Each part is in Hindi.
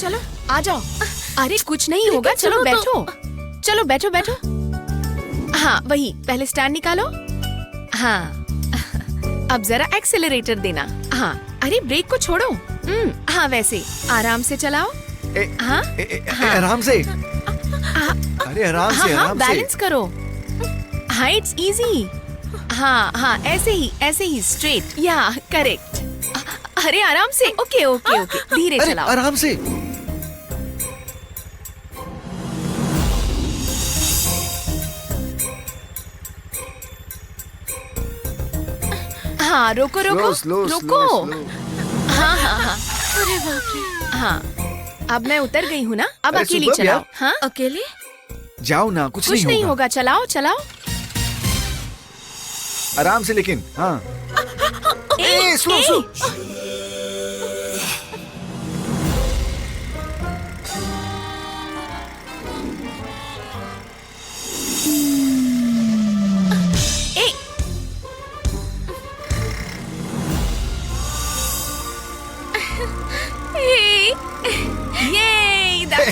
चलो आ जाओ। अरे कुछ नहीं होगा, चलो बैठो। चलो बैठो बैठो। हाँ वही, पहले स्टैंड निकालो। हाँ अब जरा एक्सेलरेटर देना। हाँ अरे ब्रेक को छोड़ो। हाँ वैसे आराम से चलाओ। हाँ आराम से। अरे आराम से, हाँ आराम बैलेंस से। करो। हाँ इट्स इजी। हाँ ऐसे ही स्ट्रेट। या करेक्ट। अरे आराम से। ओके ओके ओके, धीरे अरे चलाओ। आराम से। हाँ रोको रोको स्लो रोको। स्लो। हाँ अरे बाप रे। हाँ अब मैं उतर गई हूँ ना, अब अरे अकेली superb चलाओ। यार। हाँ अकेले? जाओ ना, कुछ कुछ नहीं होगा। होगा, चलाओ चलाओ। आराम से लेकिन। हाँ स्लो स्लो।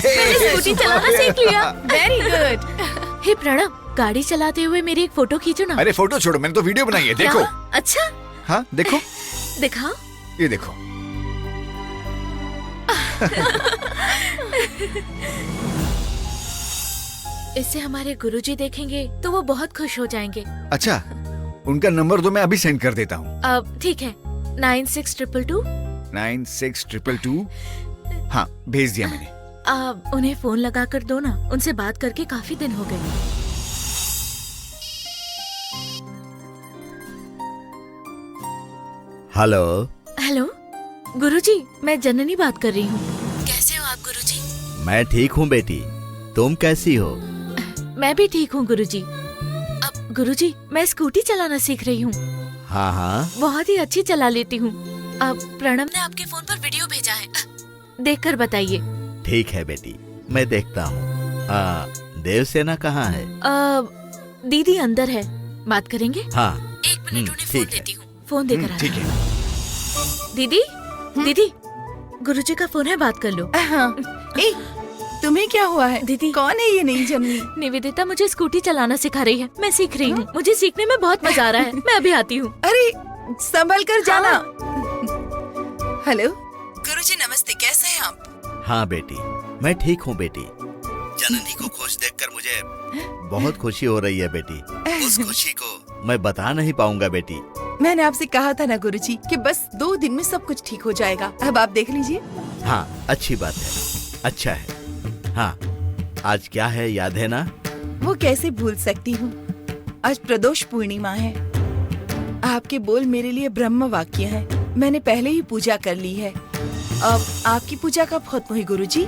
मैंने स्कूटी चलाना सीख लिया। Very good. हे प्रणव, गाड़ी चलाते हुए मेरी एक फोटो खींचो ना। अरे फोटो छोड़ो, मैंने तो वीडियो बनाई है, देखो। क्या? अच्छा हाँ देखो, दिखाओ। ये देखो। इससे हमारे गुरुजी देखेंगे तो वो बहुत खुश हो जाएंगे। अच्छा, उनका नंबर तो मैं अभी सेंड कर देता हूँ। अब ठीक है, 9622। 9622। हाँ भेज दिया मैंने। अब उन्हें फोन लगा कर दो ना, उनसे बात करके काफी दिन हो गए। हेलो। हेलो गुरुजी, मैं जननी बात कर रही हूँ। कैसे हो आप गुरुजी? मैं ठीक हूँ बेटी, तुम कैसी हो? मैं भी ठीक हूँ गुरुजी। अब गुरुजी, मैं स्कूटी चलाना सीख रही हूँ। हाँ हाँ, बहुत ही अच्छी चला लेती हूँ। अब प्रणव ने आपके फोन पर वीडियो भेजा है, देखकर बताइए। ठीक है बेटी, मैं देखता हूँ। देवसेना कहाँ है? दीदी अंदर है, बात करेंगे। हाँ 1 मिनट, उन्हें फोन ठीक है। देती हूँ। फोन देकर ठीक है। दीदी दीदी, गुरुजी का फोन है, बात कर लो। हाँ। ए, तुम्हें क्या हुआ है दीदी? कौन है ये नई जन्मी? निवेदिता मुझे स्कूटी चलाना सिखा रही है, मैं सीख रही हूँ। मुझे सीखने में बहुत मजा आ रहा है। मैं अभी आती हूँ। अरे संभल कर जाना। हेलो गुरुजी, नमस्ते, कैसे हैं आप? हाँ बेटी, मैं ठीक हूँ बेटी। जननी को खुश देखकर मुझे बहुत खुशी हो रही है बेटी। उस खुशी को मैं बता नहीं पाऊंगा बेटी। मैंने आपसे कहा था ना गुरुजी कि बस 2 दिन में सब कुछ ठीक हो जाएगा। अब आप देख लीजिए। हाँ अच्छी बात है, अच्छा है। हाँ आज क्या है याद है ना? वो कैसे भूल सकती हूँ, आज प्रदोष पूर्णिमा है। आपके बोल मेरे लिए ब्रह्म वाक्य है। मैंने पहले ही पूजा कर ली है। अब आपकी पूजा कब खत्म हुई गुरुजी?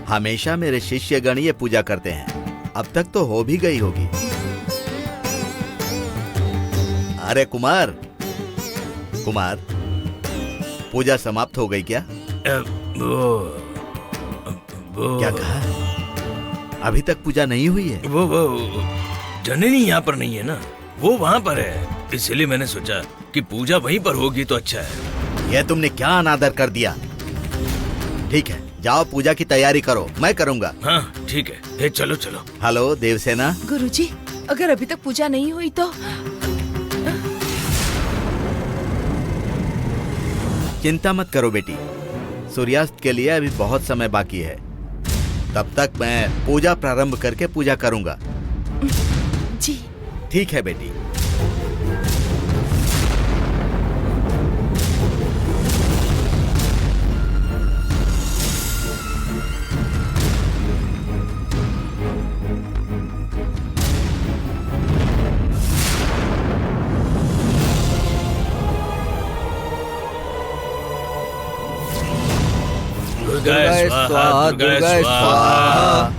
हमेशा मेरे शिष्यगण ये पूजा करते हैं, अब तक तो हो भी गई होगी। अरे कुमार, कुमार, पूजा समाप्त हो गई क्या? वो क्या कहा? अभी तक पूजा नहीं हुई है? वो जननी यहाँ पर नहीं है ना, वो वहाँ पर है, इसलिए मैंने सोचा कि पूजा वहीं पर होगी तो अच्छा है। यह तुमने क्या अनादर कर दिया? ठीक है, जाओ पूजा की तैयारी करो, मैं करूँगा। हाँ ठीक है, हे चलो चलो। हेलो देवसेना। गुरुजी, अगर अभी तक पूजा नहीं हुई तो? चिंता मत करो बेटी, सूर्यास्त के लिए अभी बहुत समय बाकी है। तब तक मैं पूजा प्रारंभ करके पूजा करूँगा। जी ठीक है बेटी। दुर्गाय स्वाहा, दुर्गाय स्वाहा।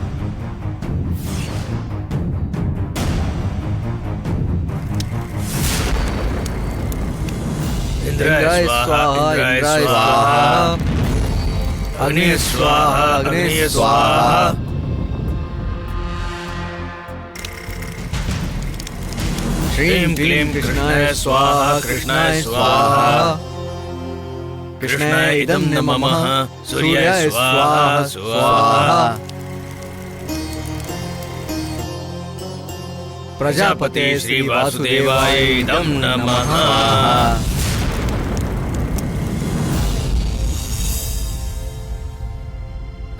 इंद्राय स्वाहा, इंद्राय स्वाहा। अग्नि स्वाहा, अग्नि स्वाहा। ह्रीं क्लीं कृष्णाय स्वाहा, कृष्णाय स्वाहा। कृष्णाय इदं नमः सूर्याय स्वाहा स्वाहा प्रजापते श्री वासुदेवाय इदं नमः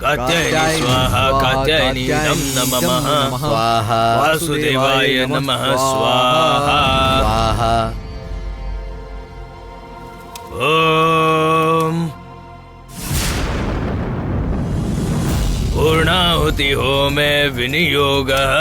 कात्यायनी स्वाहा कात्यायनी इदं नमः स्वाहा वासुदेवाय नमः स्वाहा स्वाहा ओम पूर्णाहुति होमे विनियोगः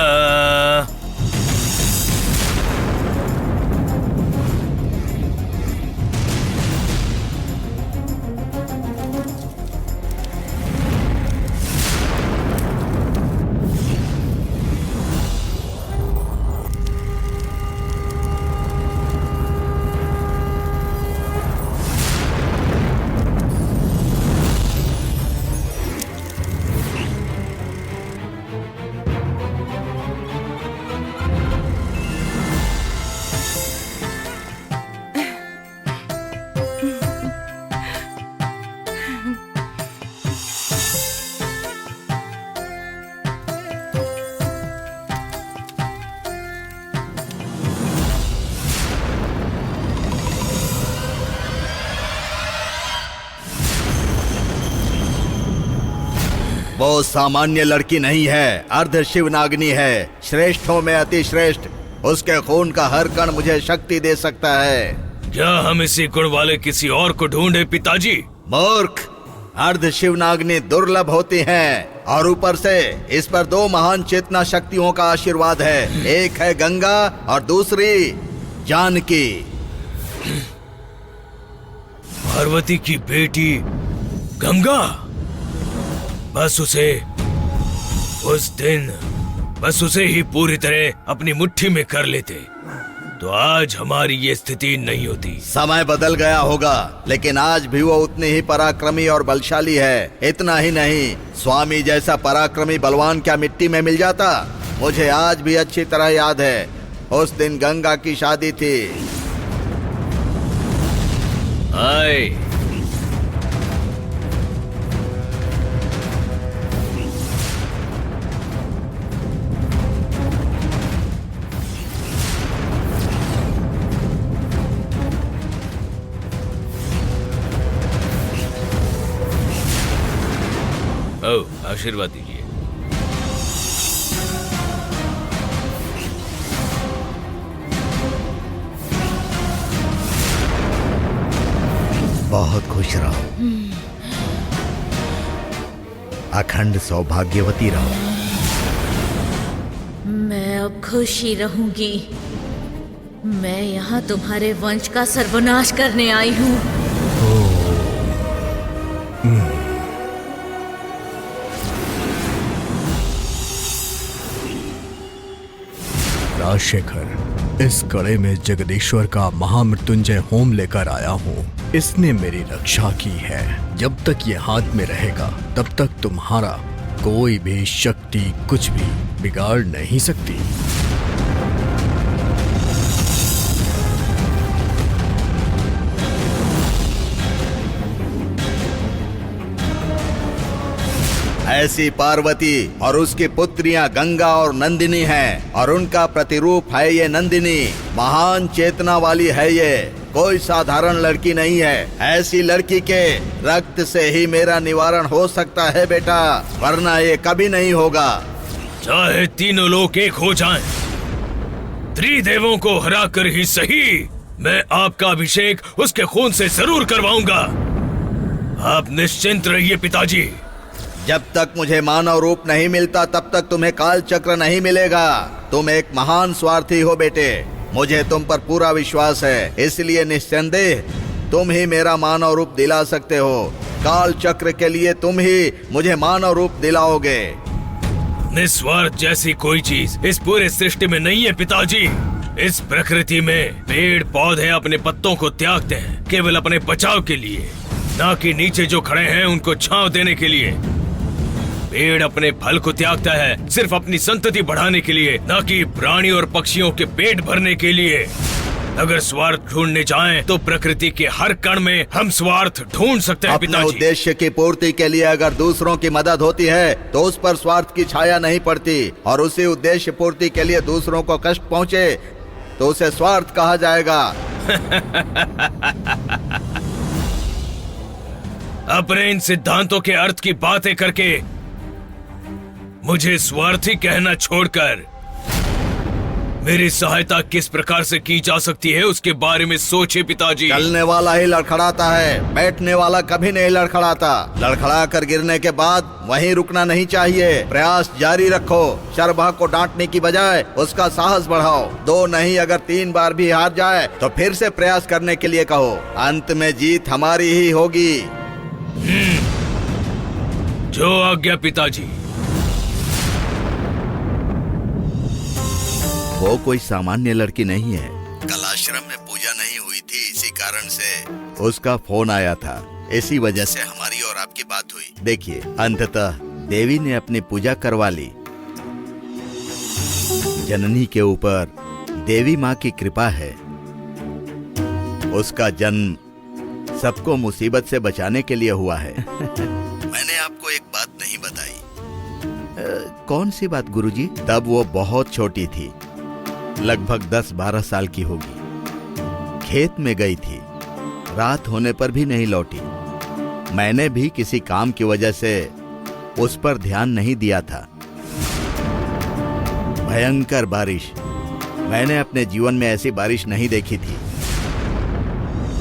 वो सामान्य लड़की नहीं है, अर्ध शिवनागिनी है, श्रेष्ठों में अति श्रेष्ठ। उसके खून का हर कण मुझे शक्ति दे सकता है। क्या हम इसी गुण वाले किसी और को ढूंढे पिताजी? मूर्ख, अर्ध शिवनागिनी दुर्लभ होती हैं और ऊपर से इस पर दो महान चेतना शक्तियों का आशीर्वाद है। एक है गंगा और दूसरी जानकी। पार्वती की बेटी गंगा। बस उसे ही पूरी तरह अपनी मुट्ठी में कर लेते तो आज हमारी ये स्थिति नहीं होती। समय बदल गया होगा, लेकिन आज भी वो उतनी ही पराक्रमी और बलशाली है। इतना ही नहीं, स्वामी जैसा पराक्रमी बलवान क्या मिट्टी में मिल जाता? मुझे आज भी अच्छी तरह याद है, उस दिन गंगा की शादी थी। आए आशीर्वाद दीजिए। बहुत खुश रहो, अखंड सौभाग्यवती रहो। मैं अब खुश ही रहूंगी। मैं यहाँ तुम्हारे वंश का सर्वनाश करने आई हूँ। राजशेखर, इस कड़े में जगदीश्वर का महामृत्युंजय होम लेकर आया हूँ। इसने मेरी रक्षा की है। जब तक ये हाथ में रहेगा तब तक तुम्हारा कोई भी शक्ति कुछ भी बिगाड़ नहीं सकती। ऐसी पार्वती और उसकी पुत्रियां गंगा और नंदिनी हैं, और उनका प्रतिरूप है ये नंदिनी। महान चेतना वाली है ये, कोई साधारण लड़की नहीं है। ऐसी लड़की के रक्त से ही मेरा निवारण हो सकता है बेटा, वरना ये कभी नहीं होगा। चाहे तीनों लोग एक हो जाएं, त्रिदेवों को हरा कर ही सही मैं आपका अभिषेक उसके खून से जरूर करवाऊंगा। आप निश्चिंत रहिए पिताजी। जब तक मुझे मानव रूप नहीं मिलता तब तक तुम्हें काल चक्र नहीं मिलेगा। तुम एक महान स्वार्थी हो बेटे, मुझे तुम पर पूरा विश्वास है, इसलिए निस्संदेह तुम ही मेरा मानव रूप दिला सकते हो। काल चक्र के लिए तुम ही मुझे मानव रूप दिलाओगे। निस्वार्थ जैसी कोई चीज इस पूरे सृष्टि में नहीं है पिताजी। इस प्रकृति में पेड़ पौधे अपने पत्तों को त्यागते हैं केवल अपने बचाव के लिए, ना कि नीचे जो खड़े हैं उनको छांव देने के लिए। पेड़ अपने फल को त्यागता है सिर्फ अपनी संतति बढ़ाने के लिए, ना कि प्राणी और पक्षियों के पेट भरने के लिए। अगर स्वार्थ ढूंढने जाएं तो प्रकृति के हर कण में हम स्वार्थ ढूंढ सकते हैं अपने पिताजी। उद्देश्य की पूर्ति के लिए अगर दूसरों की मदद होती है तो उस पर स्वार्थ की छाया नहीं पड़ती, और उसी उद्देश्य पूर्ति के लिए दूसरों को कष्ट पहुंचे तो उसे स्वार्थ कहा जाएगा। अपने इन सिद्धांतों के अर्थ की बातें करके मुझे स्वार्थी कहना छोड़कर मेरी सहायता किस प्रकार से की जा सकती है उसके बारे में सोचे पिताजी। चलने वाला ही लड़खड़ाता है, बैठने वाला कभी नहीं लड़खड़ाता। लड़खड़ा कर गिरने के बाद वहीं रुकना नहीं चाहिए, प्रयास जारी रखो। शरभा को डांटने की बजाय उसका साहस बढ़ाओ। 2 नहीं अगर 3 बार भी हार जाए तो फिर से प्रयास करने के लिए कहो। अंत में जीत हमारी ही होगी। जो आज्ञा पिताजी। वो कोई सामान्य लड़की नहीं है। कल आश्रम में पूजा नहीं हुई थी, इसी कारण से उसका फोन आया था। इसी वजह से हमारी और आपकी बात हुई। देखिए, अंततः देवी ने अपनी पूजा करवा ली। जननी के ऊपर देवी माँ की कृपा है। उसका जन्म सबको मुसीबत से बचाने के लिए हुआ है। मैंने आपको एक बात नहीं बताई। कौन सी बात गुरुजी? तब वो बहुत छोटी थी, लगभग 10-12 साल की होगी। खेत में गई थी, रात होने पर भी नहीं लौटी। मैंने भी किसी काम की वजह से उस पर ध्यान नहीं दिया था। भयंकर बारिश, मैंने अपने जीवन में ऐसी बारिश नहीं देखी थी।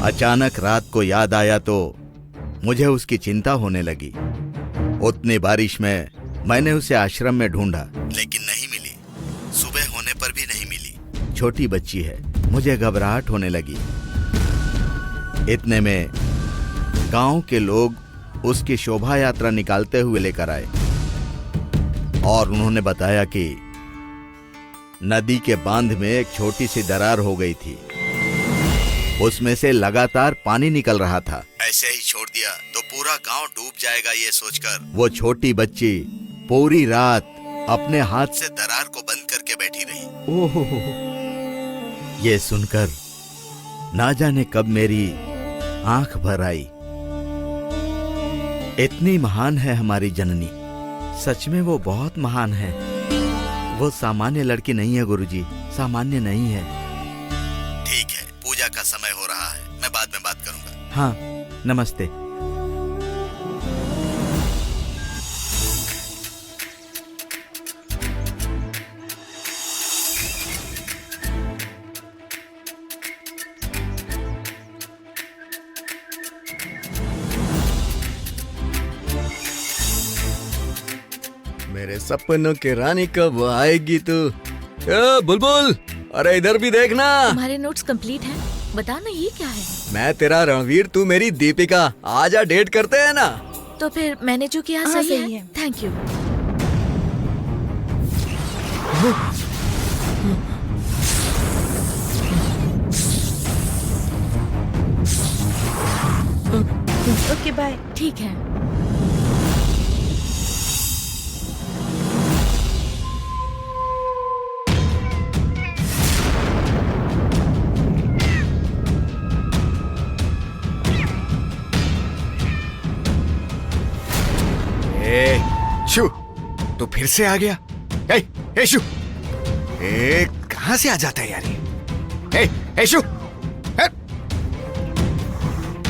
अचानक रात को याद आया तो मुझे उसकी चिंता होने लगी। उतनी बारिश में मैंने उसे आश्रम में ढूंढा, लेकिन नहीं मिली। सुबह होने पर भी नहीं मिली। छोटी बच्ची है, मुझे घबराहट होने लगी। इतने में गांव के लोग उसकी शोभा यात्रा निकालते हुए लेकर आए और उन्होंने बताया कि नदी के बांध में एक छोटी सी दरार हो गई थी। उसमें से लगातार पानी निकल रहा था। ऐसे ही छोड़ दिया तो पूरा गांव डूब जाएगा, ये सोचकर वो छोटी बच्ची पूरी रात अपने हाथ से दरार को बंद करके बैठी रही। ओहो, ये सुनकर ना जाने कब मेरी आंख भर आई। इतनी महान है हमारी जननी, सच में वो बहुत महान है। वो सामान्य लड़की नहीं है गुरुजी, सामान्य नहीं है। ठीक है, पूजा का समय हो रहा है, मैं बाद में बात करूंगा। हाँ, नमस्ते। मेरे सपनों के रानी कब आएगी तू? बुलबुल, अरे इधर भी देखना। तुम्हारे नोट्स कंप्लीट हैं? बता ना ये क्या है? मैं तेरा रणवीर, तू मेरी दीपिका। आजा, डेट करते हैं ना। तो फिर मैंने जो किया सही है। Thank you. Okay bye. ठीक है। शु, तो फिर से आ गया। ए शु, कहां से आ जाता है यार ये? ए शु,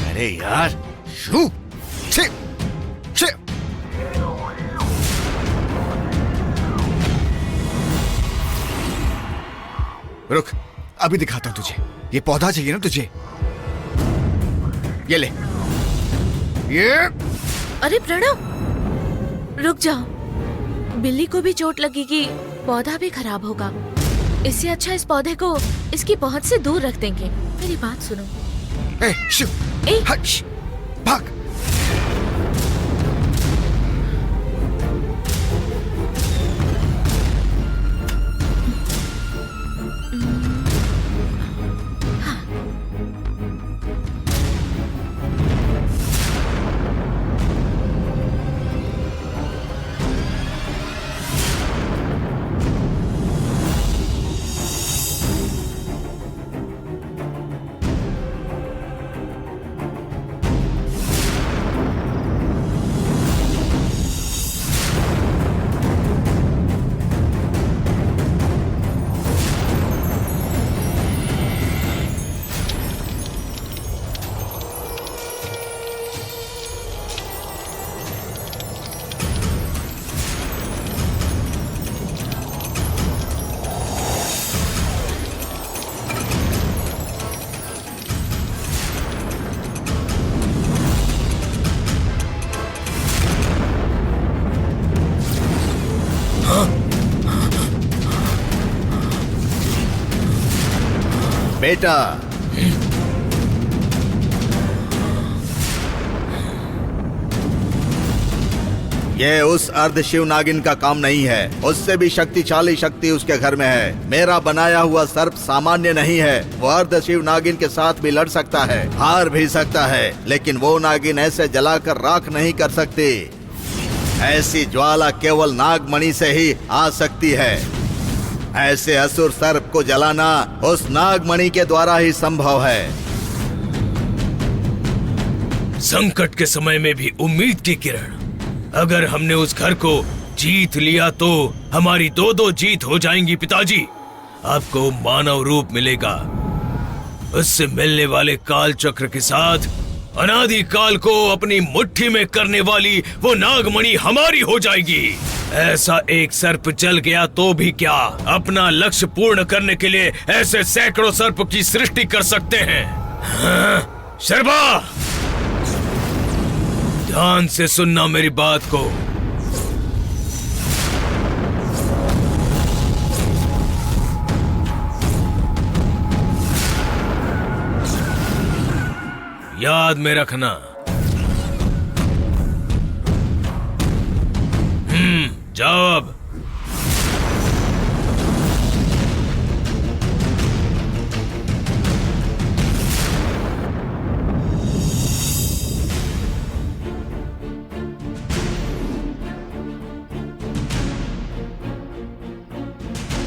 अरे यार शु, छी, छी। रुक, अभी दिखाता हूं तुझे। ये पौधा चाहिए ना तुझे? ये ले। ये अरे प्रणव, रुक जाओ। बिल्ली को भी चोट लगेगी, पौधा भी खराब होगा। इससे अच्छा इस पौधे को इसकी पहुंच से दूर रख देंगे। मेरी बात सुनो। शु, हट, भाग। बेटा। ये उस अर्ध शिव नागिन का काम नहीं है, उससे भी शक्तिशाली शक्ति उसके घर में है। मेरा बनाया हुआ सर्प सामान्य नहीं है, वो अर्ध शिव नागिन के साथ भी लड़ सकता है, हार भी सकता है, लेकिन वो नागिन ऐसे जलाकर राख नहीं कर सकती। ऐसी ज्वाला केवल नागमणि से ही आ सकती है। ऐसे असुर सर्प को जलाना उस नागमणि के द्वारा ही संभव है। संकट के समय में भी उम्मीद की किरण। अगर हमने उस घर को जीत लिया तो हमारी 2-2 जीत हो जाएंगी पिताजी। आपको मानव रूप मिलेगा, उससे मिलने वाले काल चक्र के साथ अनादि काल को अपनी मुट्ठी में करने वाली वो नागमणि हमारी हो जाएगी। ऐसा एक सर्प जल गया तो भी क्या, अपना लक्ष्य पूर्ण करने के लिए ऐसे सैकड़ों सर्प की सृष्टि कर सकते हैं। हाँ? शर्मा, ध्यान से सुनना मेरी बात को। याद में रखना। जाओ अब।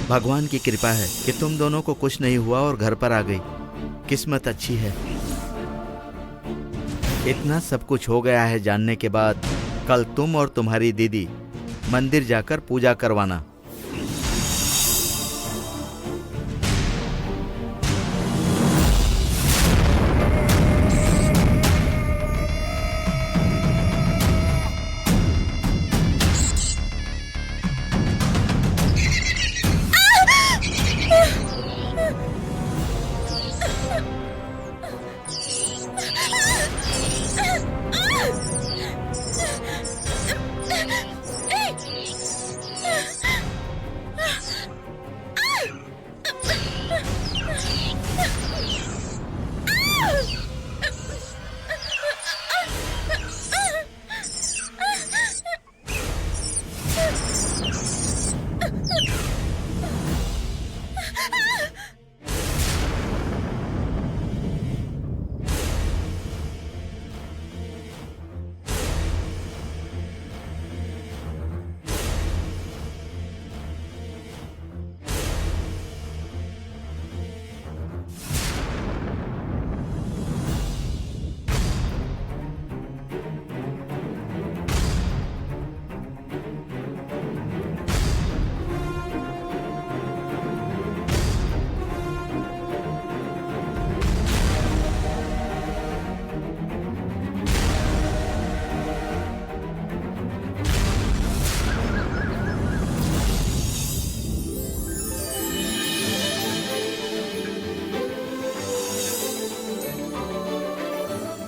भगवान की कृपा है कि तुम दोनों को कुछ नहीं हुआ और घर पर आ गई। किस्मत अच्छी है। इतना सब कुछ हो गया है जानने के बाद कल तुम और तुम्हारी दीदी मंदिर जाकर पूजा करवाना।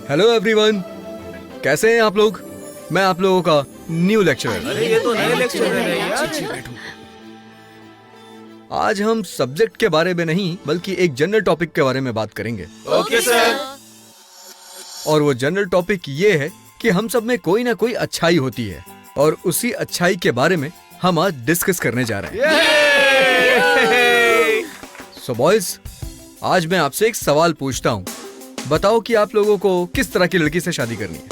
हेलो एवरीवन, कैसे हैं आप लोग? मैं आप लोगों का न्यू लेक्चरर। अरे ये तो नए लेक्चरर है यार। आज हम सब्जेक्ट के बारे में नहीं बल्कि एक जनरल टॉपिक के बारे में बात करेंगे। Okay sir. और वो जनरल टॉपिक ये है कि हम सब में कोई ना कोई अच्छाई होती है और उसी अच्छाई के बारे में हम आज डिस्कस करने जा रहे हैं। सो बॉयज, आज मैं आपसे एक सवाल पूछता हूँ। बताओ कि आप लोगों को किस तरह की लड़की से शादी करनी है?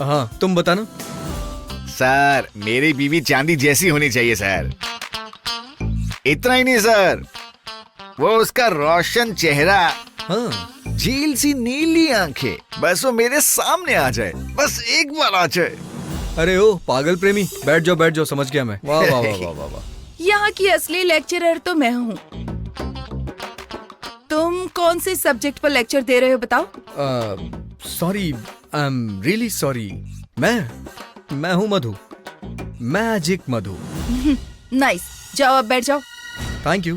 हाँ, तुम बताना। सर, मेरी बीवी चांदी जैसी होनी चाहिए सर। इतना ही नहीं सर, वो उसका रोशन चेहरा, हाँ, झील सी नीली आंखें, बस वो मेरे सामने आ जाए, बस एक बार आ जाए। अरे ओ पागल प्रेमी, बैठ जाओ, समझ गया मैं। वाह वाह वाह वाह वाह। यहाँ की असली लेक्चरर तो मैं हूँ। तुम कौन से सब्जेक्ट पर लेक्चर दे रहे हो बताओ? Sorry, I am really sorry. मैं हूँ मधु, मैजिक मधु। नाइस, जाओ अब बैठ जाओ। Thank you.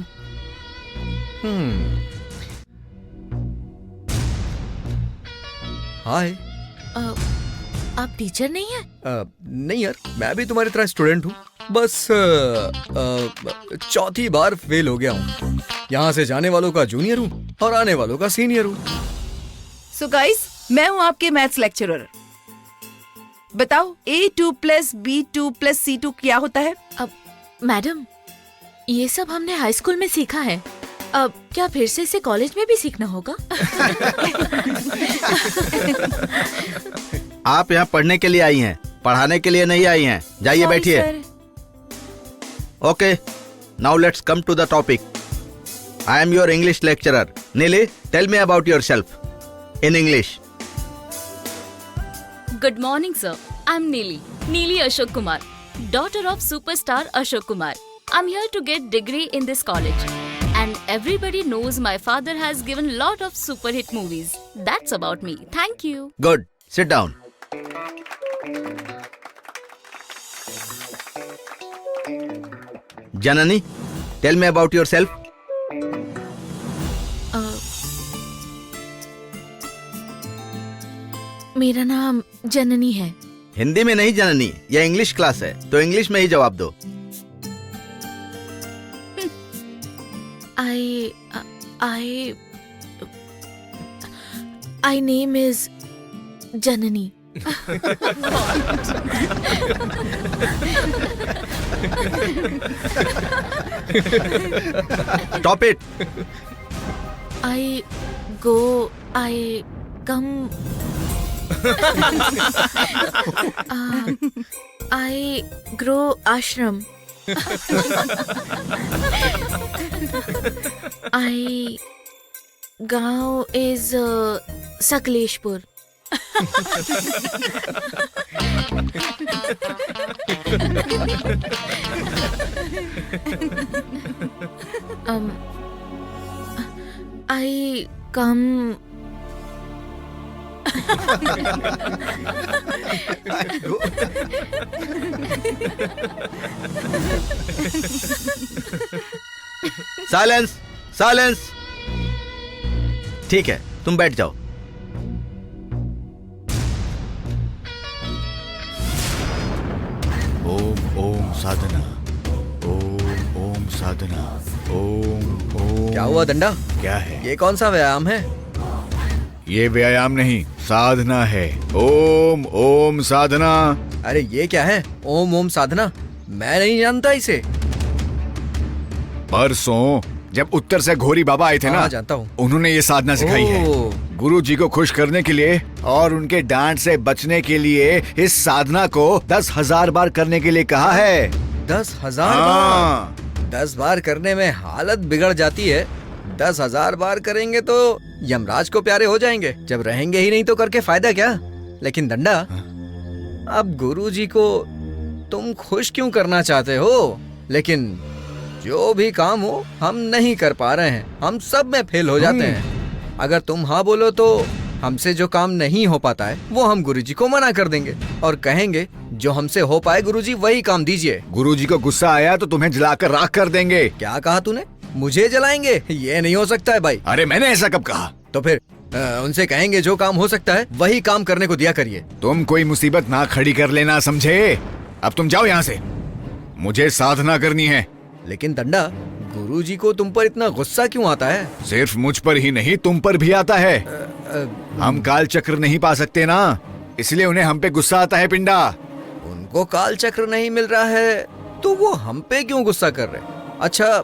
हाय। आप टीचर नहीं है? नहीं यार, मैं भी तुम्हारी तरह स्टूडेंट हूँ। बस चौथी बार फेल हो गया हूँ। यहाँ से जाने वालों का जूनियर हूँ और आने वालों का सीनियर हूँ। सो गाइस, मैं हूँ आपके मैथ्स लेक्चरर। बताओ A2 + B2 + C2 क्या होता है? अब मैडम, ये सब हमने हाई स्कूल में सीखा है। अब क्या फिर से इसे कॉलेज में भी सीखना होगा? आप यहाँ पढ़ने के लिए आई हैं, पढ़ाने के लिए नहीं आई हैं। जाइए Sorry, बैठिए। sir. Okay, now let's come to the topic. I am your English lecturer. Neeli, tell me about yourself in English. Good morning, sir. I'm Neeli Ashok Kumar, daughter of superstar Ashok Kumar. I'm here to get degree in this college. And everybody knows my father has given lot of super hit movies. That's about me. Thank you. Good, sit down. Janani, tell me about yourself. मेरा नाम जननी है। हिंदी में नहीं जननी, यह इंग्लिश क्लास है, तो इंग्लिश में ही जवाब दो। I name is Janani. Stop it. I go, I come. I grow ashram. I गांव is Sakleshpur. I come. Silence, silence. ठीक है, तुम बैठ जाओ। ओम ओम साधना, ओम ओम साधना, ओम ओम। क्या हुआ डंडा? क्या है ये कौन सा व्यायाम है? ये? व्यायाम नहीं, साधना है। ओम ओम साधना। अरे ये क्या है? ओम ओम साधना? मैं नहीं जानता इसे। परसों जब उत्तर से घोरी बाबा आए थे ना, हाँ, जानता हूँ। उन्होंने ये साधना सिखाई है। ओह। गुरु जी को खुश करने के लिए और उनके डांट से बचने के लिए इस साधना को 10,000 बार करने के लिए कहा है। 10,000 बार? हाँ। 10 बार करने में हालत बिगड़ जाती है। 10,000 बार करेंगे तो यमराज को प्यारे हो जाएंगे। जब रहेंगे ही नहीं तो करके फायदा क्या? लेकिन डंडा, अब गुरुजी को तुम खुश क्यों करना चाहते हो? लेकिन जो भी काम हो हम नहीं कर पा रहे हैं, हम सब में फेल हो जाते हैं। अगर तुम हाँ बोलो तो हमसे जो काम नहीं हो पाता है वो हम गुरुजी को मना कर देंगे और कहेंगे जो हमसे हो पाए गुरुजी वही काम दीजिए। गुरुजी को गुस्सा आया तो तुम्हें जलाकर राख कर देंगे। क्या कहा तूने? मुझे जलाएंगे? ये नहीं हो सकता है भाई। अरे मैंने ऐसा कब कहा? तो फिर उनसे कहेंगे जो काम हो सकता है वही काम करने को दिया करिए। तुम कोई मुसीबत ना खड़ी कर लेना, समझे? अब तुम जाओ यहाँ से, मुझे साधना करनी है। लेकिन डंडा, गुरुजी को तुम पर इतना गुस्सा क्यों आता है? सिर्फ मुझ पर ही नहीं, तुम पर भी आता है। हम काल चक्र नहीं पा सकते ना, इसलिए उन्हें हम पे गुस्सा आता है। पिंडा, उनको काल चक्र नहीं मिल रहा है तो वो हम पे क्यों गुस्सा कर रहे? अच्छा,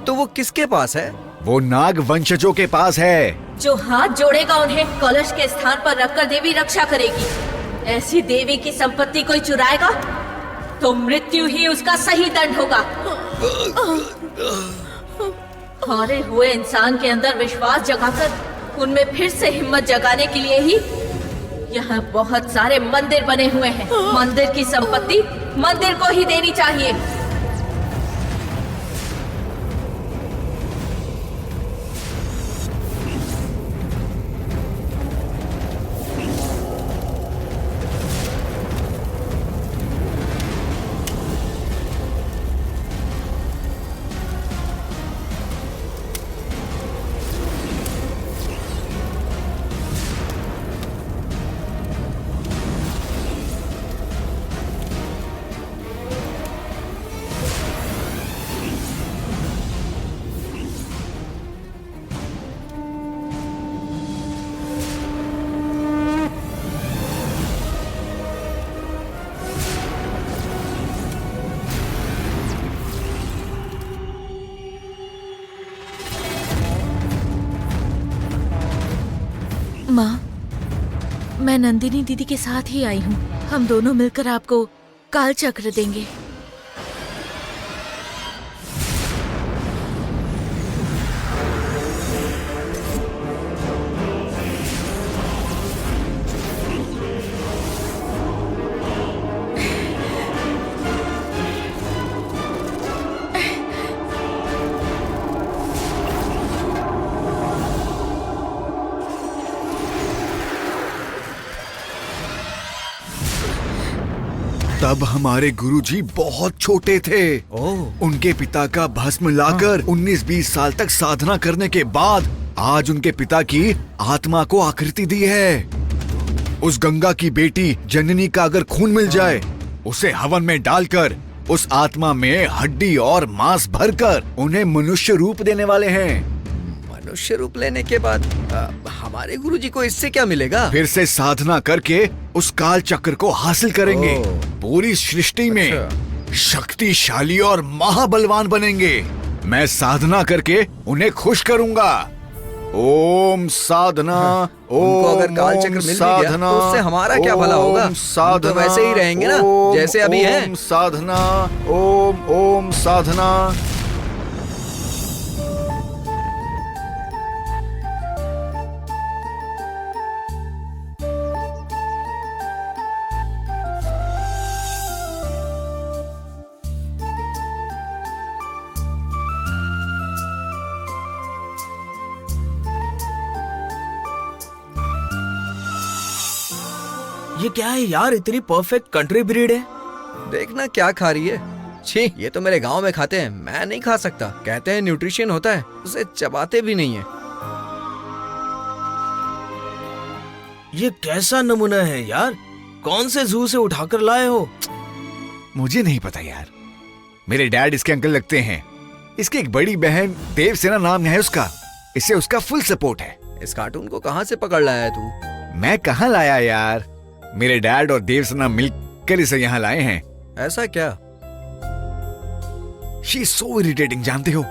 तो वो किसके पास है? वो नाग वंशजों के पास है। जो हाथ जोड़ेगा उन्हें कलश के स्थान पर रखकर देवी रक्षा करेगी। ऐसी देवी की संपत्ति कोई चुराएगा तो मृत्यु ही उसका सही दंड होगा। हारे हुए इंसान के अंदर विश्वास जगाकर उनमें फिर से हिम्मत जगाने के लिए ही यहाँ बहुत सारे मंदिर बने हुए हैं। मंदिर की संपत्ति मंदिर को ही देनी चाहिए। माँ, मैं नंदिनी दीदी के साथ ही आई हूँ। हम दोनों मिलकर आपको काल चक्र देंगे। तब हमारे गुरुजी बहुत छोटे थे। उनके पिता का भस्म लाकर 19-20 साल तक साधना करने के बाद आज उनके पिता की आत्मा को आकृति दी है। उस गंगा की बेटी जननी का अगर खून मिल जाए, उसे हवन में डालकर उस आत्मा में हड्डी और मांस भरकर उन्हें मनुष्य रूप देने वाले हैं। मनुष्य रूप लेने के बाद हमारे गुरुजी को इससे क्या मिलेगा? फिर से साधना करके उस काल चक्र को हासिल करेंगे। पूरी सृष्टि में शक्तिशाली और महाबलवान बनेंगे। मैं साधना करके उन्हें खुश करूंगा। ओम साधना। उनको अगर काल चक्र मिल भी गया तो उससे हमारा क्या भला होगा? हम तो वैसे ही रहेंगे ना जैसे अभी हैं। ओम साधना। ओम ओम साधना। ये क्या है यार, इतनी परफेक्ट कंट्री ब्रीड है। देखना क्या खा रही है। छी, ये तो मेरे गांव में खाते हैं, मैं नहीं खा सकता। कहते हैं न्यूट्रिशन होता है, उसे चबाते भी नहीं है। ये कैसा नमूना है यार, कौन से जू से उठाकर लाए हो? मुझे नहीं पता यार, मेरे डैड इसके अंकल लगते हैं। इसकी एक बड़ी बहन देवसेना नाम है उसका। इससे उसका फुल सपोर्ट है। इस कार्टून को कहाँ से पकड़ लाया है तू? मैं कहाँ लाया यार, मेरे डैड और देवसेना मिलकर इसे यहाँ लाए हैं। ऐसा क्या? She is so irritating, जानते हो?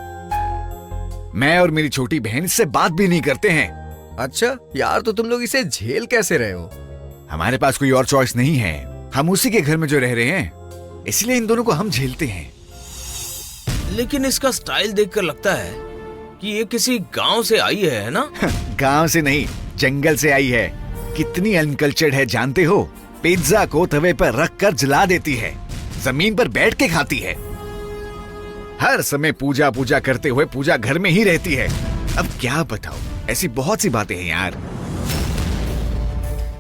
मैं और मेरी छोटी बहन इससे बात भी नहीं करते हैं। अच्छा यार, तो तुम लोग इसे झेल कैसे रहे हो? हमारे पास कोई और चॉइस नहीं है। हम उसी के घर में जो रह रहे हैं, इसलिए इन दोनों को हम झेलते हैं। लेकिन इसका स्टाइल देखकर लगता है कि ये किसी गांव से आई है ना? गांव से नहीं, जंगल से आई है। कितनी अनकल्चर्ड है जानते हो? पिज्जा को तवे पर रख कर जला देती है, जमीन पर बैठ के खाती है, हर समय पूजा पूजा करते हुए पूजा घर में ही रहती है। अब क्या बताओ, ऐसी बहुत सी बातें हैं यार।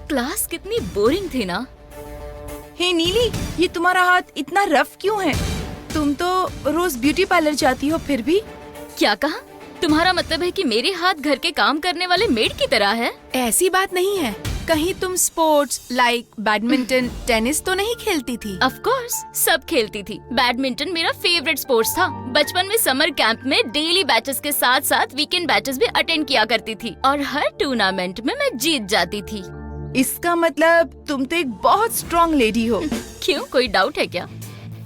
क्लास कितनी बोरिंग थी ना। हे नीली, ये तुम्हारा हाथ इतना रफ क्यों है? तुम तो रोज ब्यूटी पार्लर जाती हो फिर भी। क्या कहा? तुम्हारा मतलब है कि मेरे हाथ घर के काम करने वाले मेड की तरह है? ऐसी बात नहीं है। कहीं तुम स्पोर्ट्स लाइक बैडमिंटन, टेनिस तो नहीं खेलती थी? ऑफ कोर्स, सब खेलती थी। बैडमिंटन मेरा फेवरेट स्पोर्ट्स था। बचपन में समर कैंप में डेली बैचेस के साथ साथ वीकेंड बैचेस भी अटेंड किया करती थी और हर टूर्नामेंट में मैं जीत जाती थी। इसका मतलब तुम तो एक बहुत स्ट्रॉन्ग लेडी हो। क्यों, कोई डाउट है क्या?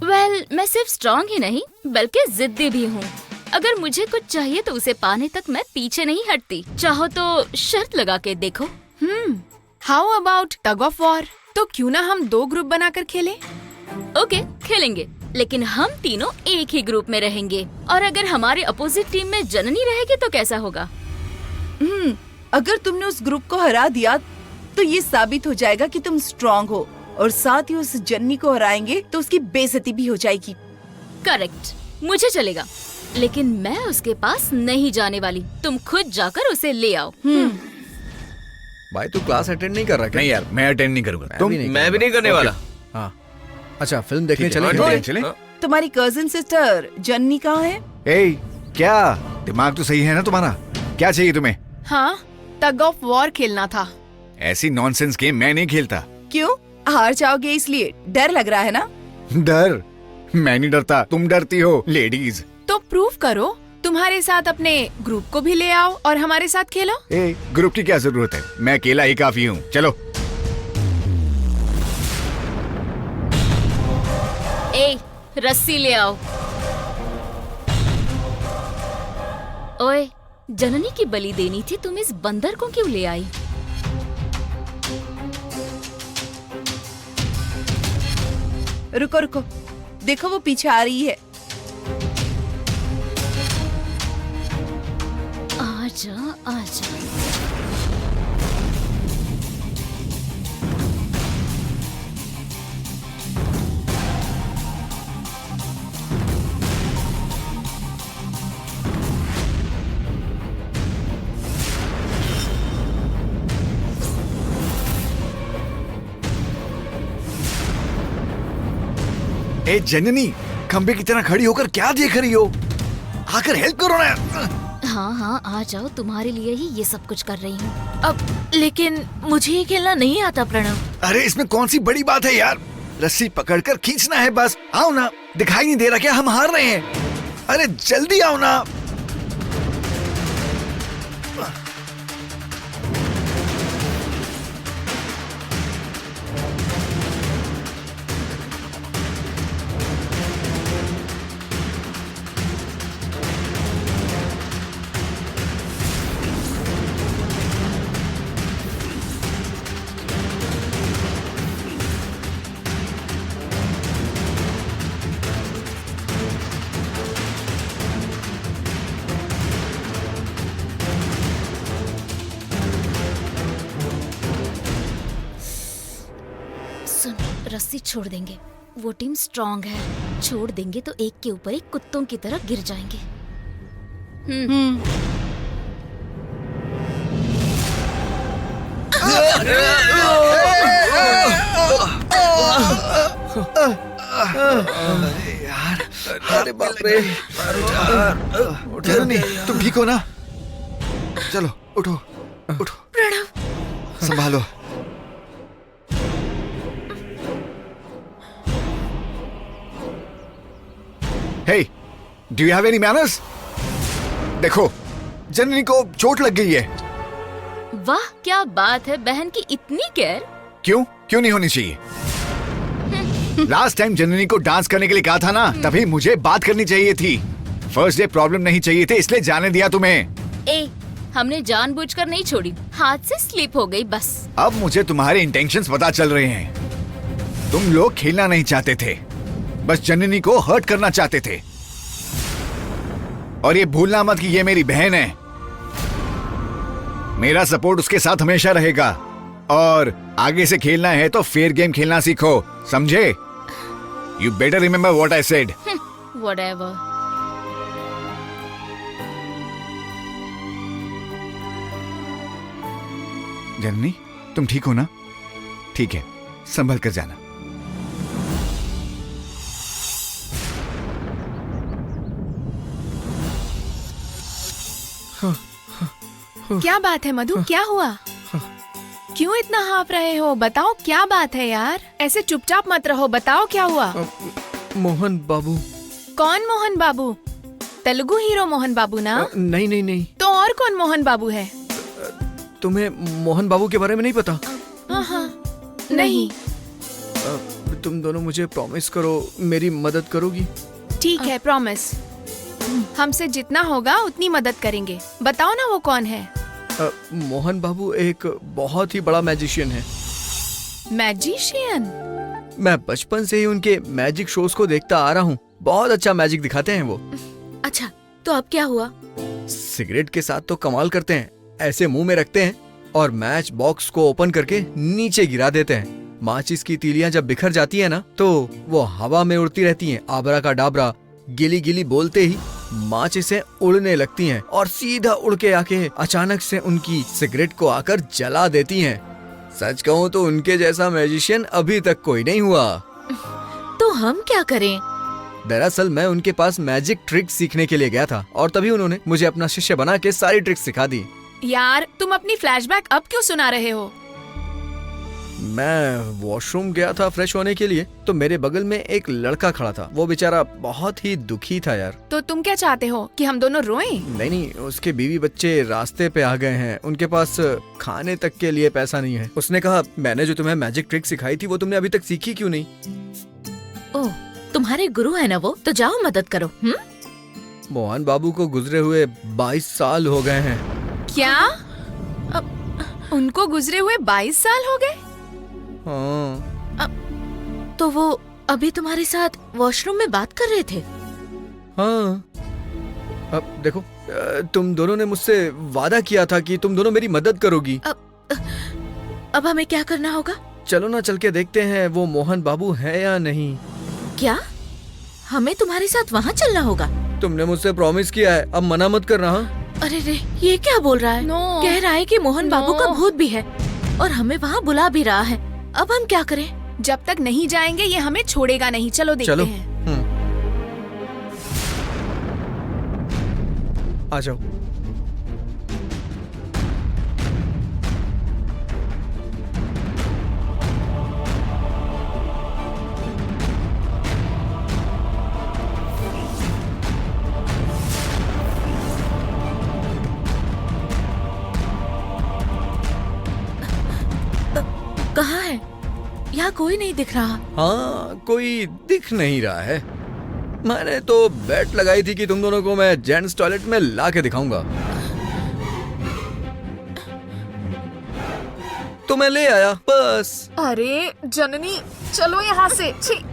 वेल, मैं सिर्फ स्ट्रॉन्ग ही नहीं बल्कि जिद्दी भी हूँ। अगर मुझे कुछ चाहिए तो उसे पाने तक मैं पीछे नहीं हटती। चाहो तो शर्त लगा के देखो। How about tug of war? तो क्यों ना हम 2 ग्रुप बनाकर खेलें? ओके, खेलेंगे, लेकिन हम तीनों एक ही ग्रुप में रहेंगे। और अगर हमारे अपोजिट टीम में जननी रहेगी तो कैसा होगा? अगर तुमने उस ग्रुप को हरा दिया तो ये साबित हो जाएगा कि तुम स्ट्रॉन्ग हो, और साथ ही उस जन्नी को हराएंगे तो उसकी बेइज्जती भी हो जाएगी। करेक्ट, मुझे चलेगा, लेकिन मैं उसके पास नहीं जाने वाली। तुम खुद जाकर उसे ले आओ। भाई तू क्लास अटेंड नहीं कर रहा क्या? नहीं यार, मैं अटेंड नहीं करूंगा। तुम? मैं भी नहीं करने वाला। हाँ, अच्छा फिल्म देखने ठीक है, चलेंगे। चले? तुम्हारी कजिन सिस्टर जन्नी कहाँ है? ए, क्या दिमाग तो सही है ना तुम्हारा? क्या चाहिए तुम्हें? हाँ, टग ऑफ वॉर खेलना था। ऐसी नॉनसेंस गेम मैं नहीं खेलता। क्यों, हार जाओगे इसलिए डर लग रहा है ना? डर? मैं नहीं डरता, तुम डरती हो लेडीज। तो प्रूव करो, तुम्हारे साथ अपने ग्रुप को भी ले आओ और हमारे साथ खेलो। ए, ग्रुप की क्या जरूरत है? मैं अकेला ही काफी हूँ। चलो। ए, रस्सी ले आओ। ओए, जननी की बलि देनी थी, तुम इस बंदर को क्यों ले आई? रुको रुको, देखो वो पीछे आ रही है। आजा आजा। ए जननी, खंबे की तरह खड़ी होकर क्या देख रही हो? आकर हेल्प करो ना। हाँ हाँ आ जाओ, तुम्हारे लिए ही ये सब कुछ कर रही हूँ। अब लेकिन मुझे ये खेलना नहीं आता प्रणव। अरे इसमें कौन सी बड़ी बात है यार, रस्सी पकड़कर खींचना है बस। आओ ना, दिखाई नहीं दे रहा क्या हम हार रहे हैं? अरे जल्दी आओ ना। सुन, रस्सी छोड़ देंगे, वो टीम स्ट्रांग है। छोड़ देंगे तो एक के ऊपर एक कुत्तों की तरह गिर जाएंगे। यार, अरे बाप रे। जननी तुम ठीक हो ना? चलो उठो उठो। प्रणव संभालो। Hey, do you have any manners? देखो, जननी को चोट लग गई है। वाह क्या बात है, बहन की इतनी केयर। क्यों नहीं होनी चाहिए? लास्ट टाइम जननी को डांस करने के लिए कहा था ना, तभी मुझे बात करनी चाहिए थी। फर्स्ट डे प्रॉब्लम नहीं चाहिए थे, इसलिए जाने दिया तुम्हें। ए, हमने जानबूझकर नहीं छोड़ी, हाथ से स्लिप हो गई बस। अब मुझे तुम्हारे इंटेंशंस पता चल रहे हैं। तुम लोग खेलना नहीं चाहते थे, बस जननी को हर्ट करना चाहते थे। और ये भूलना मत कि ये मेरी बहन है। मेरा सपोर्ट उसके साथ हमेशा रहेगा। और आगे से खेलना है तो फेयर गेम खेलना सीखो, समझे? You better remember what I said. Whatever. जननी तुम ठीक हो ना? ठीक है, संभल कर जाना। क्या बात है मधु, क्या हुआ? क्यों इतना हाँफ रहे हो? बताओ क्या बात है यार, ऐसे चुपचाप मत रहो, बताओ क्या हुआ? मोहन बाबू। कौन मोहन बाबू? तेलुगु हीरो मोहन बाबू ना? नहीं नहीं नहीं। तो और कौन मोहन बाबू है? तुम्हें मोहन बाबू के बारे में नहीं पता? हाँ, नहीं। तुम दोनों मुझे प्रॉमिस करो, मेरी मदद करोगी? ठीक है, प्रॉमिस। हमसे जितना होगा उतनी मदद करेंगे। बताओ ना वो कौन है? मोहन बाबू एक बहुत ही बड़ा मैजिशियन है। मैजिशियन? मैं बचपन से ही उनके मैजिक शोज को देखता आ रहा हूँ। बहुत अच्छा मैजिक दिखाते हैं वो। अच्छा, तो अब क्या हुआ? सिगरेट के साथ तो कमाल करते हैं। ऐसे मुंह में रखते हैं और मैच बॉक्स को ओपन करके नीचे गिरा देते हैं। माचिस की तीलियां जब बिखर जाती है ना, तो वो हवा में उड़ती रहती हैं। आबरा का डाबरा, गिली गिली बोलते ही माचिसें उड़ने लगती हैं और सीधा उड़ के आके अचानक से उनकी सिगरेट को आकर जला देती हैं। सच कहूँ तो उनके जैसा मैजिशियन अभी तक कोई नहीं हुआ। तो हम क्या करें? दरअसल मैं उनके पास मैजिक ट्रिक सीखने के लिए गया था और तभी उन्होंने मुझे अपना शिष्य बना के सारी ट्रिक्स सिखा दी। यार तुम अपनी फ्लैशबैक अब क्यों सुना रहे हो? मैं वॉशरूम गया था फ्रेश होने के लिए, तो मेरे बगल में एक लड़का खड़ा था। वो बेचारा बहुत ही दुखी था यार। तो तुम क्या चाहते हो कि हम दोनों रोएं? नहीं, उसके बीवी बच्चे रास्ते पे आ गए हैं। उनके पास खाने तक के लिए पैसा नहीं है। उसने कहा, मैंने जो तुम्हें मैजिक ट्रिक सिखाई थी वो तुमने अभी तक सीखी क्यों नहीं? ओह, तुम्हारे गुरु है ना वो, तो जाओ मदद करो। मोहन बाबू को गुजरे हुए 22 साल हो गए हैं। क्या? उनको गुजरे हुए 22 साल हो गए? हाँ। तो वो अभी तुम्हारे साथ वॉशरूम में बात कर रहे थे। हाँ, अब देखो, तुम दोनों ने मुझसे वादा किया था कि तुम दोनों मेरी मदद करोगी। अब हमें क्या करना होगा? चलो ना, चल के देखते हैं वो मोहन बाबू है या नहीं। क्या हमें तुम्हारे साथ वहाँ चलना होगा? तुमने मुझसे प्रॉमिस किया है, अब मना मत करना। हाँ, अरे रे, ये क्या बोल रहा है? कह रहा है कि मोहन बाबू का भूत भी है और हमें वहाँ बुला भी रहा है। अब हम क्या करें? जब तक नहीं जाएंगे ये हमें छोड़ेगा नहीं। चलो देखते चलो। हैं। आ जाओ। कहाँ है? यहाँ कोई नहीं दिख रहा। हाँ, कोई दिख नहीं रहा है। मैंने तो बेट लगाई थी कि तुम दोनों को मैं जेंट्स टॉयलेट में ला के दिखाऊंगा, तो मैं ले आया बस। अरे जननी, चलो यहाँ से। छी,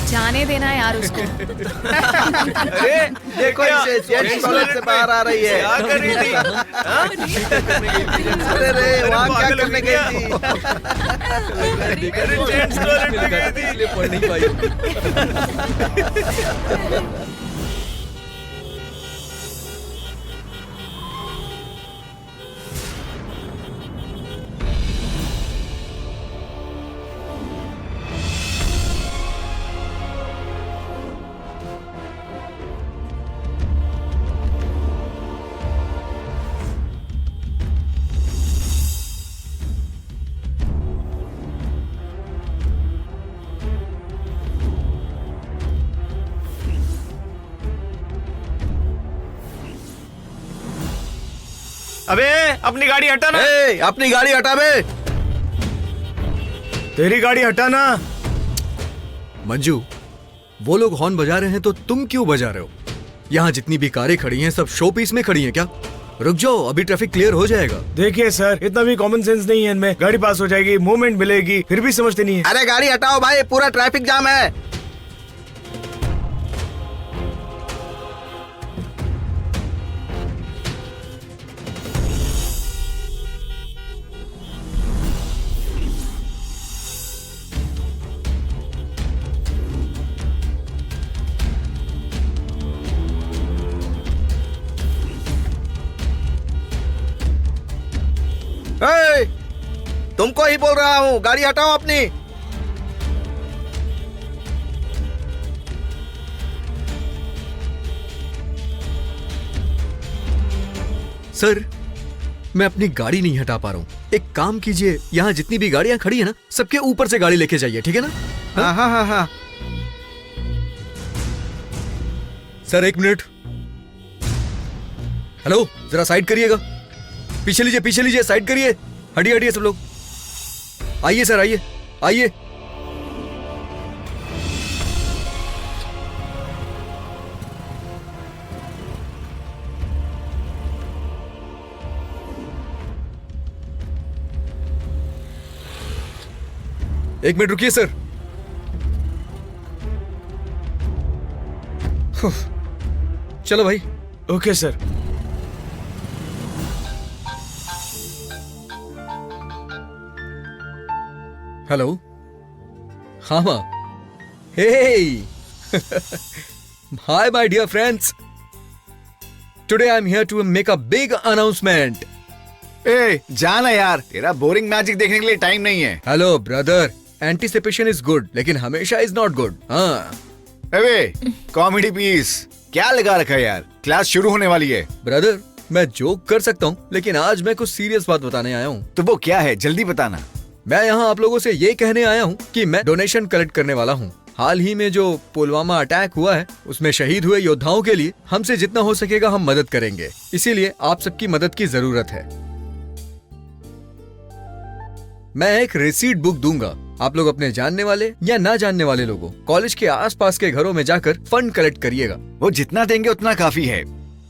जाने देना यार उसको। अरे देखो इसे, जेंट्स टॉयलेट से बाहर आ रही है। क्या कर रही थी? अरे रे, वहाँ क्या करने गई थी? अरे जेंट्स टॉयलेट में गई थी। इसलिए पढ़ नहीं पाई होगी। अबे अपनी गाड़ी हटा ना। ए, अपनी गाड़ी हटा बे। तेरी गाड़ी हटा ना। मंजू, वो लोग हॉर्न बजा रहे हैं तो तुम क्यों बजा रहे हो? यहाँ जितनी भी कारें खड़ी हैं सब शो पीस में खड़ी हैं क्या? रुक जाओ, अभी ट्रैफिक क्लियर हो जाएगा। देखिए सर, इतना भी कॉमन सेंस नहीं है इनमें। गाड़ी पास हो जाएगी, मूवमेंट मिलेगी, फिर भी समझते नहीं है। अरे गाड़ी हटाओ भाई, पूरा ट्रैफिक जाम है। ए, तुमको ही बोल रहा हूँ, गाड़ी हटाओ अपनी। सर, मैं अपनी गाड़ी नहीं हटा पा रहा हूँ। एक काम कीजिए, यहाँ जितनी भी गाड़ियाँ खड़ी है ना, सबके ऊपर से गाड़ी लेके जाइए, ठीक है ना? हाँ हाँ हाँ हाँ। सर एक मिनट। हेलो, जरा साइड करिएगा। पीछे लीजिए, साइड करिए। हटिए हटिए सब लोग। आइए सर, आइए आइए। एक मिनट रुकिए सर। चलो भाई। Okay sir. हेलो। हाँ माँ। Hey hi my dear friends, today I am here to make a big announcement. ए, जाना यार, तेरा बोरिंग मैजिक देखने के लिए टाइम नहीं है। Hello brother, anticipation is good लेकिन हमेशा इज नॉट गुड। हाँ अबे कॉमेडी पीस क्या लगा रखा है यार, क्लास शुरू होने वाली है। ब्रदर, मैं जोक कर सकता हूँ लेकिन आज मैं कुछ सीरियस बात बताने आया हूँ। तो वो क्या है, जल्दी बताना। मैं यहाँ आप लोगों से ये कहने आया हूँ कि मैं डोनेशन कलेक्ट करने वाला हूँ। हाल ही में जो पुलवामा अटैक हुआ है उसमें शहीद हुए योद्धाओं के लिए हमसे जितना हो सकेगा हम मदद करेंगे, इसीलिए आप सबकी मदद की जरूरत है। मैं एक रिसीट बुक दूंगा। आप लोग अपने जानने वाले या ना जानने वाले लोगों कॉलेज के आसपास के घरों में जाकर फंड कलेक्ट करिएगा। वो जितना देंगे उतना काफी है,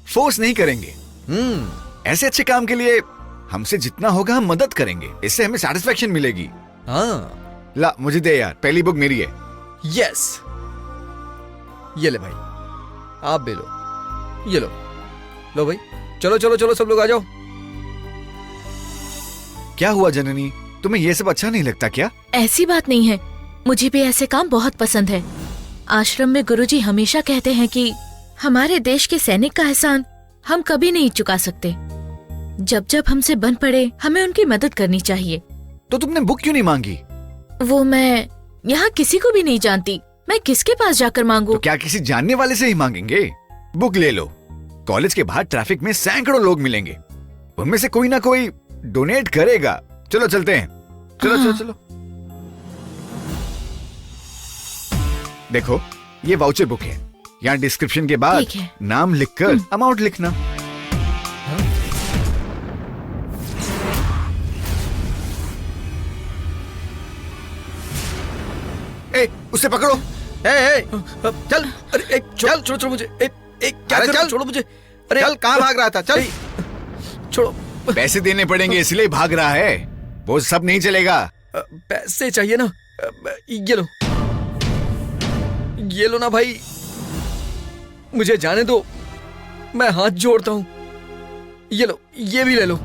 फोर्स नहीं करेंगे। ऐसे अच्छे काम के लिए हमसे जितना होगा हम मदद करेंगे, इससे हमें सेटिस्फेक्शन मिलेगी। हाँ ला मुझे दे यार, पहली बुक मेरी है। यस, ये ले भाई, आप भी लो, ये लो, लो भाई, चलो चलो चलो सब लोग आ जाओ। क्या हुआ जननी, तुम्हें ये सब अच्छा नहीं लगता क्या? ऐसी बात नहीं है, मुझे भी ऐसे काम बहुत पसंद है। आश्रम में गुरुजी हमेशा कहते हैं कि हमारे देश के सैनिक का एहसान हम कभी नहीं चुका सकते। जब जब हमसे बन पड़े हमें उनकी मदद करनी चाहिए। तो तुमने बुक क्यों नहीं मांगी? वो मैं यहाँ किसी को भी नहीं जानती, मैं किसके पास जाकर मांगू? तो क्या किसी जानने वाले से ही मांगेंगे? बुक ले लो, कॉलेज के बाहर ट्रैफिक में सैकड़ों लोग मिलेंगे, उनमें से कोई ना कोई डोनेट करेगा। चलो चलते हैं, चलो चलो चलो। देखो ये वाउचर बुक है, यहाँ डिस्क्रिप्शन के बाद ठीक है। नाम लिखकर अमाउंट लिखना। ए, उसे पकड़ो। चल, अरे एक चल, छोड़ो छोड़ो मुझे, क्या अरे कर रहे हो? चल। छोड़ो मुझे, अरे चल, कहाँ भाग रहा था? चल। छोड़ो, पैसे देने पड़ेंगे इसलिए भाग रहा है, वो सब नहीं चलेगा। पैसे चाहिए ना, ये लो ना भाई, मुझे जाने दो, मैं हाथ जोड़ता हूँ, ये लो, ये भी ले लो।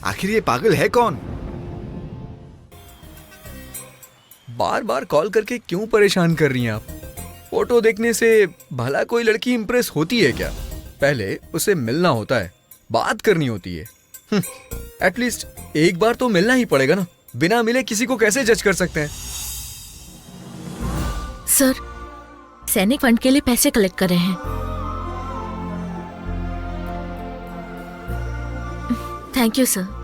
आखिर ये पागल है कौन? बार बार कॉल करके क्यों परेशान कर रही हैं आप? फोटो देखने से भला कोई लड़की इंप्रेस होती है क्या? पहले उसे मिलना होता है, बात करनी होती है। एटलीस्ट एक बार तो मिलना ही पड़ेगा ना, बिना मिले किसी को कैसे जज कर सकते हैं? सर, सैनिक फंड के लिए पैसे कलेक्ट कर रहे हैं। Thank you sir.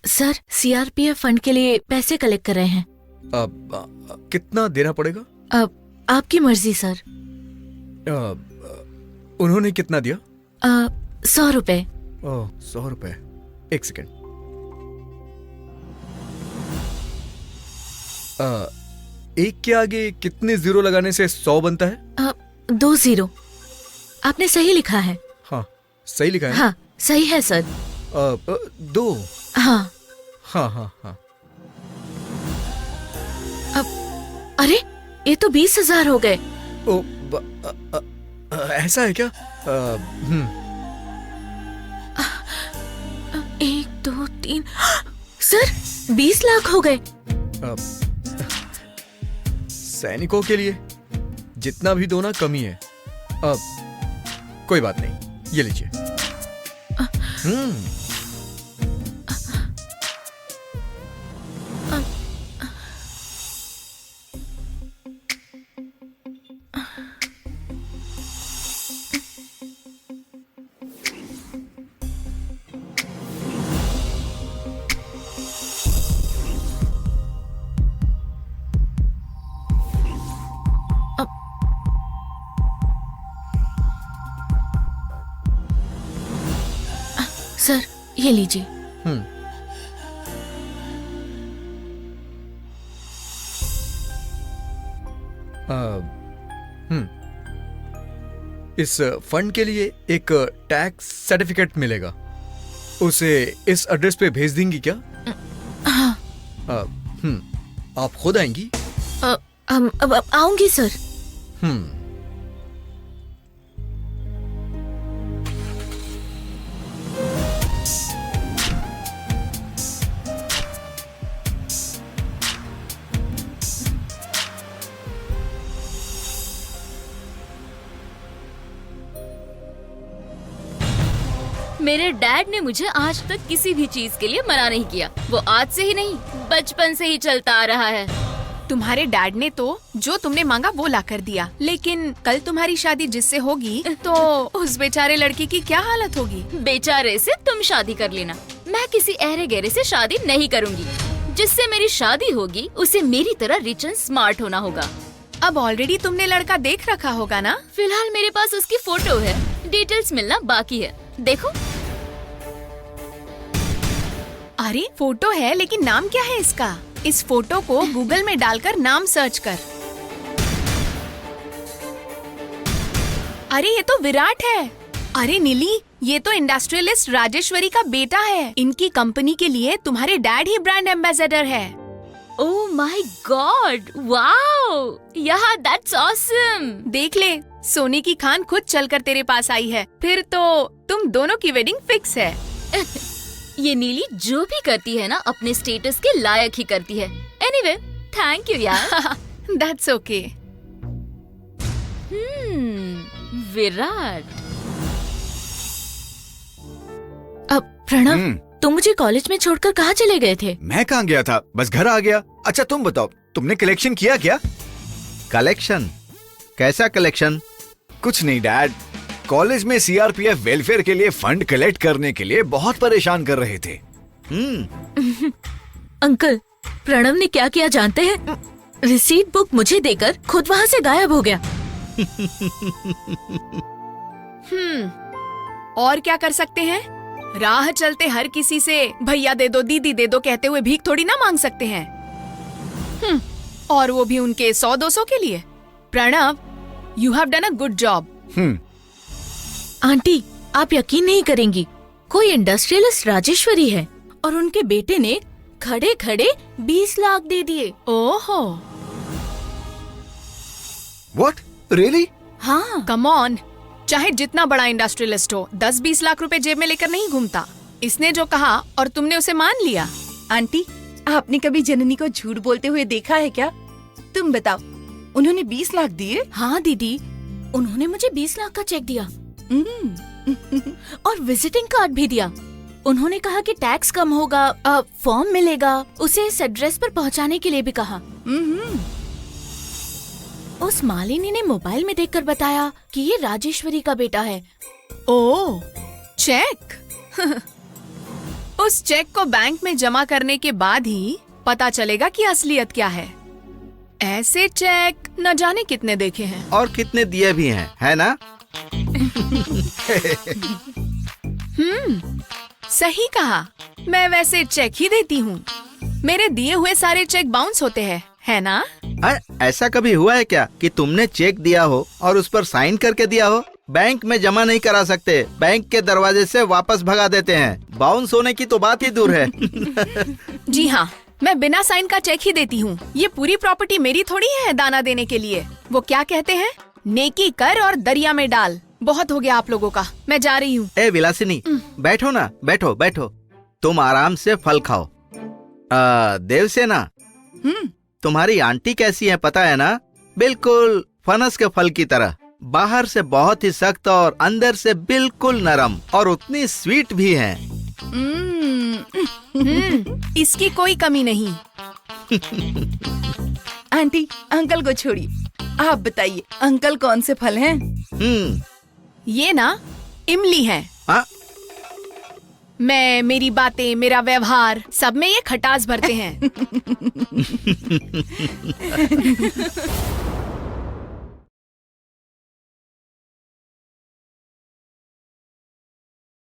Sir, CRPF fund के लिए पैसे कलेक्ट कर रहे हैं। कितना देना पड़ेगा? आपकी मर्जी सर। उन्होंने कितना दिया? 100 रुपए। 100 रुपए, एक सेकेंड। एक के आगे कितने जीरो लगाने से 100 बनता है? 2 जीरो। आपने सही लिखा है। हाँ, सही लिखा है। हाँ, सही है सर। 2। हाँ हाँ हाँ हाँ। अरे, ये तो 20,000 हो गए। ऐसा है क्या? 1 2 3 सर, 20 लाख हो गए। सैनिकों के लिए जितना भी दो ना कमी है। कोई बात नहीं, ये लीजिए। सर, ये लीजिए। इस फंड के लिए एक टैक्स सर्टिफिकेट मिलेगा, उसे इस एड्रेस पे भेज देंगी क्या? हाँ। आप खुद आएंगी? अब आऊंगी सर। मेरे डैड ने मुझे आज तक किसी भी चीज के लिए मना नहीं किया। वो आज से ही नहीं, बचपन से ही चलता आ रहा है। तुम्हारे डैड ने तो जो तुमने मांगा वो ला कर दिया, लेकिन कल तुम्हारी शादी जिससे होगी तो उस बेचारे लड़के की क्या हालत होगी? बेचारे से तुम शादी कर लेना, मैं किसी अहरे गहरे से शादी नहीं करूंगी। जिससे मेरी शादी होगी उसे मेरी तरह रिच एंड स्मार्ट होना होगा। अब ऑलरेडी तुमने लड़का देख रखा होगा ना? फिलहाल मेरे पास उसकी फोटो है, डिटेल्स मिलना बाकी है। देखो। अरे फोटो है, लेकिन नाम क्या है इसका? इस फोटो को गूगल में डालकर नाम सर्च कर। अरे ये तो विराट है। अरे नीली, ये तो इंडस्ट्रियलिस्ट राजेश्वरी का बेटा है। इनकी कंपनी के लिए तुम्हारे डैड ही ब्रांड एम्बेसडर है। Oh my God, wow, yeah that's awesome. देख ले, सोने की खान खुद चलकर तेरे पास आई है। फिर तो तुम दोनों की वेडिंग फिक्स है। ये नीली जो भी करती है ना, अपने स्टेटस के लायक ही करती है। एनीवे, थैंक यू यार। That's okay. विराट। अब प्रणव, तुम मुझे कॉलेज में छोड़कर कहाँ चले गए थे? मैं कहाँ गया था, बस घर आ गया। अच्छा तुम बताओ, तुमने कलेक्शन किया क्या? कलेक्शन? कैसा कलेक्शन? कुछ नहीं डैड, कॉलेज में सीआरपीएफ वेलफेयर के लिए फंड कलेक्ट करने के लिए बहुत परेशान कर रहे थे। अंकल, प्रणव ने क्या किया जानते हैं? रिसीट बुक मुझे देकर खुद वहाँ से गायब हो गया। और क्या कर सकते हैं? राह चलते हर किसी से भैया दे दो, दीदी दे दो कहते हुए भीख थोड़ी ना मांग सकते हैं। और वो भी उनके 100-200 के लिए। Pranav, you have done a good job. Aunty, आप यकीन नहीं करेंगी, कोई इंडस्ट्रियलिस्ट राजेश्वरी है और उनके बेटे ने खड़े खड़े 20 लाख दे दिए। ओहो, व्हाट, रियली? हाँ। कम ऑन, चाहे जितना बड़ा इंडस्ट्रियलिस्ट हो, 10-20 लाख रुपए जेब में लेकर नहीं घूमता। इसने जो कहा और तुमने उसे मान लिया। आंटी, आपने कभी जननी को झूठ बोलते हुए देखा है क्या? तुम बताओ, उन्होंने 20 लाख दिए? हाँ दीदी, उन्होंने मुझे 20 लाख का चेक दिया और विजिटिंग कार्ड भी दिया। उन्होंने कहा कि टैक्स कम होगा, फॉर्म मिलेगा, उसे इस एड्रेस पर पहुंचाने के लिए भी कहा। उस मालिनी ने मोबाइल में देखकर बताया कि ये राजेश्वरी का बेटा है। ओह, चेक। उस चेक को बैंक में जमा करने के बाद ही पता चलेगा कि असलियत क्या है। ऐसे चेक न जाने कितने देखे हैं और कितने दिए भी हैं, है ना? सही कहा। मैं वैसे चेक ही देती हूँ। मेरे दिए हुए सारे चेक बाउंस होते हैं, है ना? ऐसा कभी हुआ है क्या कि तुमने चेक दिया हो और उस पर साइन करके दिया हो? बैंक में जमा नहीं करा सकते, बैंक के दरवाजे से वापस भगा देते हैं। बाउंस होने की तो बात ही दूर है। जी हाँ, मैं बिना साइन का चेक ही देती हूँ। ये पूरी प्रॉपर्टी मेरी थोड़ी है दाना देने के लिए। वो क्या कहते हैं, नेकी कर और दरिया में डाल। बहुत हो गया आप लोगों का, मैं जा रही हूँ। ए विलासिनी, बैठो ना, बैठो बैठो, तुम आराम से फल खाओ। देवसेना, तुम्हारी आंटी कैसी है पता है ना? बिल्कुल फनस के फल की तरह, बाहर से बहुत ही सख्त और अंदर से बिल्कुल नरम, और उतनी स्वीट भी है। इसकी कोई कमी नहीं। आंटी, अंकल को छोड़िए, आप बताइए अंकल कौन से फल हैं? ये ना इमली है। मेरी बातें, मेरा व्यवहार, सब में ये खटास भरते हैं।